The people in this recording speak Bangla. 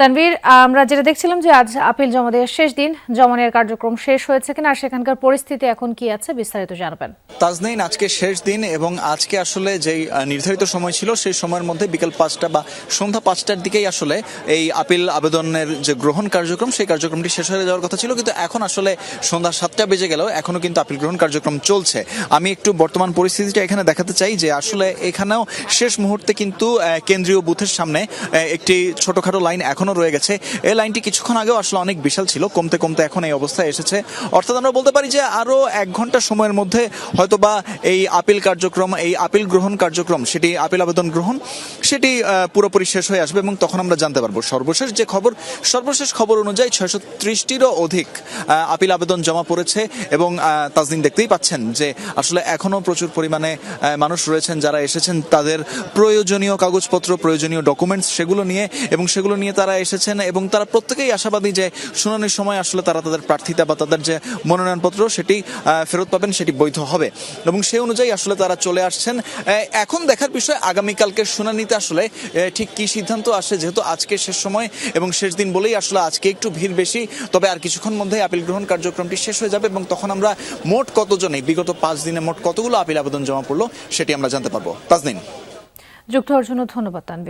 তানভীর, আমরা যেটা দেখছিলাম যে আজ আপিল জমা দেওয়ার শেষ দিন, জমা নেওয়ার কার্যক্রম শেষ হয়েছে কিনা আর সেখানকার পরিস্থিতি এখন কি আছে বিস্তারিত জানাবেন। তাজনীন, আজকে শেষ দিন এবং আজকে আসলে যেই নির্ধারিত সময় ছিল সেই সময়ের মধ্যে বিকেল 5টা বা সন্ধ্যা 5টার দিকেই আসলে এই আপিল আবেদনের যে গ্রহণ কার্যক্রম সেই কার্যক্রমটি শেষ হয়ে যাওয়ার কথা ছিল, কিন্তু এখন আসলে সন্ধ্যা 7টা বেজে গেল, এখনো কিন্তু আপিল গ্রহণ কার্যক্রম চলছে। আমি একটু বর্তমান পরিস্থিতিটা এখানে দেখাতে চাই যে আসলে এখানেও শেষ মুহূর্তে কিন্তু কেন্দ্রীয় বুথের সামনে একটি ছোটখাটো লাইন এখনো রয়ে গেছে। এই লাইনটি কিছুক্ষণ আগেও আসলে অনেক বিশাল ছিল, কমতে কমতে এখন এই অবস্থায় এসেছে। অর্থাৎ আমরা বলতে পারি যে আরো 1 ঘন্টা সময়ের মধ্যে হয়তোবা এই আপিল কার্যক্রম, এই আপিল গ্রহণ কার্যক্রম, সেটি আপিল আবেদন গ্রহণ সেটি পুরোপুরি শেষ হয়ে আসবে এবং তখন আমরা জানতে পারবো। সর্বশেষ খবর অনুযায়ী 630টিরও অধিক আপিল আবেদন জমা পড়েছে এবং তাজদিন দেখতেই পাচ্ছেন যে আসলে এখনো প্রচুর পরিমাণে মানুষ রয়েছেন যারা এসেছেন তাদের প্রয়োজনীয় কাগজপত্র, প্রয়োজনীয় ডকুমেন্টস সেগুলো নিয়ে তারা এসেছেন এবং তারা প্রত্যেকেই আশাবাদী যে শুনানির সময় আসলে তারা তাদের প্রার্থিতা বা তাদের যে মনোনয়নপত্র সেটি ফেরত পাবেন, সেটি বৈধ হবে এবং সেই অনুযায়ী আসলে তারা চলে আসছেন। এখন দেখার বিষয় আগামীকালকের শুনানিতে আসলে ঠিক কি সিদ্ধান্ত আসে, যেহেতু আজকে শেষ সময় এবং শেষ দিন বলেই আসলে আজকে একটু ভিড় বেশি। তবে আর কিছুক্ষণ মধ্যে আপিল গ্রহণ কার্যক্রমটি শেষ হয়ে যাবে এবং তখন আমরা মোট কতজনে বিগত 5 দিনে মোট কতগুলো আপিল আবেদন জমা পড়লো সেটি আমরা জানতে পারবো। তাজনীন, যুক্ত হওয়ার জন্য ধন্যবাদ তানভীর।